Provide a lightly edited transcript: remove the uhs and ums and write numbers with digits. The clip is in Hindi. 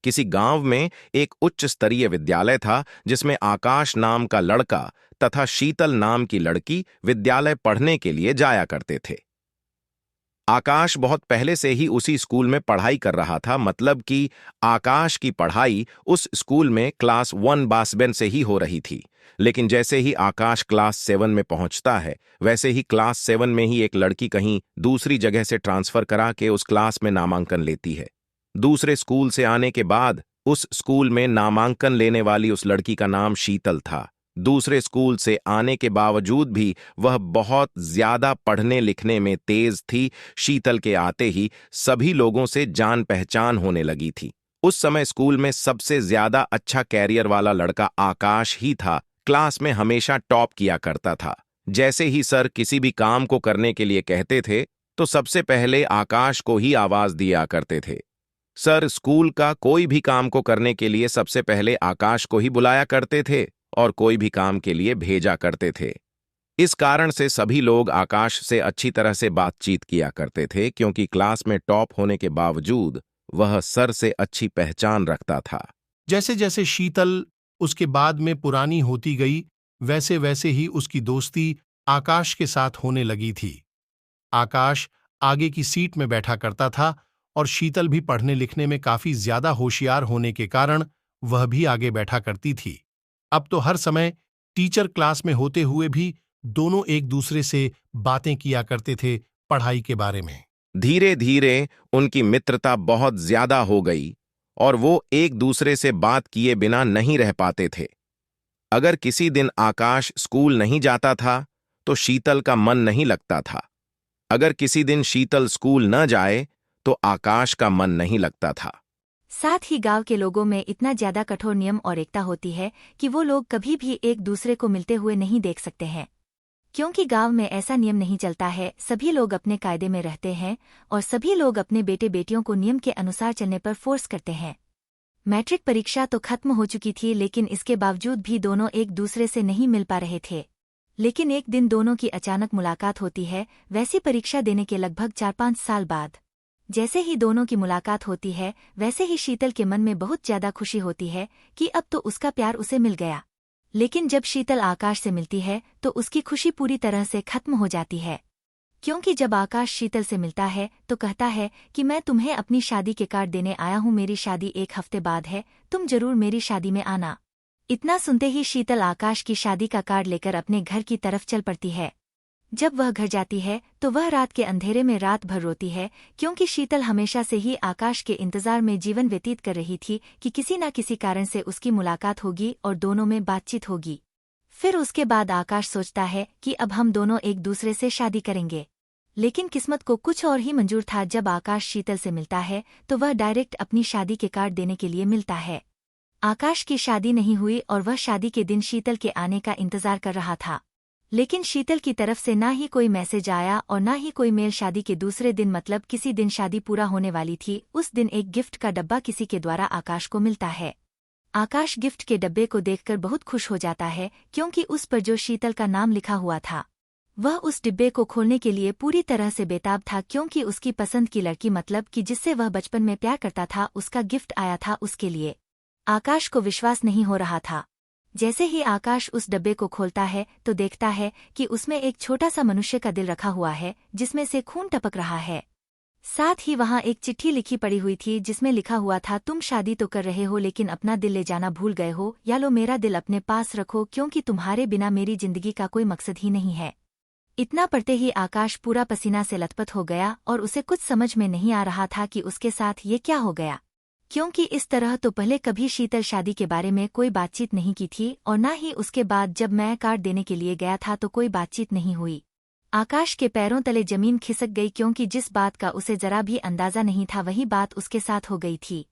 किसी गांव में एक उच्च स्तरीय विद्यालय था जिसमें आकाश नाम का लड़का तथा शीतल नाम की लड़की विद्यालय पढ़ने के लिए जाया करते थे। आकाश बहुत पहले से ही उसी स्कूल में पढ़ाई कर रहा था, मतलब कि आकाश की पढ़ाई उस स्कूल में क्लास 1 बासबेन से ही हो रही थी। लेकिन जैसे ही आकाश क्लास 7 में पहुंचता है, वैसे ही क्लास 7 में ही एक लड़की कहीं दूसरी जगह से ट्रांसफर करा के उस क्लास में नामांकन लेती है। दूसरे स्कूल से आने के बाद उस स्कूल में नामांकन लेने वाली उस लड़की का नाम शीतल था। दूसरे स्कूल से आने के बावजूद भी वह बहुत ज्यादा पढ़ने लिखने में तेज थी। शीतल के आते ही सभी लोगों से जान पहचान होने लगी थी। उस समय स्कूल में सबसे ज्यादा अच्छा कैरियर वाला लड़का आकाश ही था। क्लास में हमेशा टॉप किया करता था। जैसे ही सर किसी भी काम को करने के लिए कहते थे तो सबसे पहले आकाश को ही आवाज दिया करते थे। सर स्कूल का कोई भी काम को करने के लिए सबसे पहले आकाश को ही बुलाया करते थे और कोई भी काम के लिए भेजा करते थे। इस कारण से सभी लोग आकाश से अच्छी तरह से बातचीत किया करते थे, क्योंकि क्लास में टॉप होने के बावजूद वह सर से अच्छी पहचान रखता था। जैसे जैसे शीतल उसके बाद में पुरानी होती गई, वैसे वैसे ही उसकी दोस्ती आकाश के साथ होने लगी थी। आकाश आगे की सीट में बैठा करता था और शीतल भी पढ़ने लिखने में काफी ज्यादा होशियार होने के कारण वह भी आगे बैठा करती थी। अब तो हर समय टीचर क्लास में होते हुए भी दोनों एक दूसरे से बातें किया करते थे पढ़ाई के बारे में। धीरे धीरे उनकी मित्रता बहुत ज्यादा हो गई और वो एक दूसरे से बात किए बिना नहीं रह पाते थे। अगर किसी दिन आकाश स्कूल नहीं जाता था तो शीतल का मन नहीं लगता था। अगर किसी दिन शीतल स्कूल न जाए तो आकाश का मन नहीं लगता था। साथ ही गांव के लोगों में इतना ज्यादा कठोर नियम और एकता होती है कि वो लोग कभी भी एक दूसरे को मिलते हुए नहीं देख सकते हैं, क्योंकि गांव में ऐसा नियम नहीं चलता है। सभी लोग अपने कायदे में रहते हैं और सभी लोग अपने बेटे बेटियों को नियम के अनुसार चलने पर फोर्स करते हैं। मैट्रिक परीक्षा तो खत्म हो चुकी थी, लेकिन इसके बावजूद भी दोनों एक दूसरे से नहीं मिल पा रहे थे। लेकिन एक दिन दोनों की अचानक मुलाकात होती है, वैसी परीक्षा देने के लगभग 4-5 साल बाद। जैसे ही दोनों की मुलाकात होती है, वैसे ही शीतल के मन में बहुत ज्यादा खुशी होती है कि अब तो उसका प्यार उसे मिल गया। लेकिन जब शीतल आकाश से मिलती है तो उसकी खुशी पूरी तरह से खत्म हो जाती है, क्योंकि जब आकाश शीतल से मिलता है तो कहता है कि मैं तुम्हें अपनी शादी के कार्ड देने आया हूँ, मेरी शादी 1 हफ्ते बाद है, तुम जरूर मेरी शादी में आना। इतना सुनते ही शीतल आकाश की शादी का कार्ड लेकर अपने घर की तरफ चल पड़ती है। जब वह घर जाती है तो वह रात के अंधेरे में रात भर रोती है, क्योंकि शीतल हमेशा से ही आकाश के इंतजार में जीवन व्यतीत कर रही थी कि किसी न किसी कारण से उसकी मुलाकात होगी और दोनों में बातचीत होगी। फिर उसके बाद आकाश सोचता है कि अब हम दोनों एक दूसरे से शादी करेंगे। लेकिन किस्मत को कुछ और ही मंजूर था। जब आकाश शीतल से मिलता है तो वह डायरेक्ट अपनी शादी के कार्ड देने के लिए मिलता है। आकाश की शादी नहीं हुई और वह शादी के दिन शीतल के आने का इंतजार कर रहा था, लेकिन शीतल की तरफ से ना ही कोई मैसेज आया और ना ही कोई मेल। शादी के दूसरे दिन, मतलब किसी दिन शादी पूरा होने वाली थी, उस दिन एक गिफ्ट का डब्बा किसी के द्वारा आकाश को मिलता है। आकाश गिफ्ट के डब्बे को देखकर बहुत खुश हो जाता है, क्योंकि उस पर जो शीतल का नाम लिखा हुआ था वह उस डिब्बे को खोलने के लिए पूरी तरह से बेताब था, क्योंकि उसकी पसंद की लड़की, मतलब कि जिससे वह बचपन में प्यार करता था, उसका गिफ्ट आया था उसके लिए। आकाश को विश्वास नहीं हो रहा था। जैसे ही आकाश उस डब्बे को खोलता है तो देखता है कि उसमें एक छोटा सा मनुष्य का दिल रखा हुआ है, जिसमें से खून टपक रहा है। साथ ही वहाँ एक चिट्ठी लिखी पड़ी हुई थी, जिसमें लिखा हुआ था, तुम शादी तो कर रहे हो लेकिन अपना दिल ले जाना भूल गए हो, या लो मेरा दिल अपने पास रखो, क्योंकि तुम्हारे बिना मेरी जिंदगी का कोई मकसद ही नहीं है। इतना पढ़ते ही आकाश पूरा पसीना से लथपथ हो गया और उसे कुछ समझ में नहीं आ रहा था कि उसके साथ ये क्या हो गया, क्योंकि इस तरह तो पहले कभी शीतल शादी के बारे में कोई बातचीत नहीं की थी और ना ही उसके बाद जब मैं कार्ड देने के लिए गया था तो कोई बातचीत नहीं हुई। आकाश के पैरों तले जमीन खिसक गई, क्योंकि जिस बात का उसे जरा भी अंदाजा नहीं था वही बात उसके साथ हो गई थी।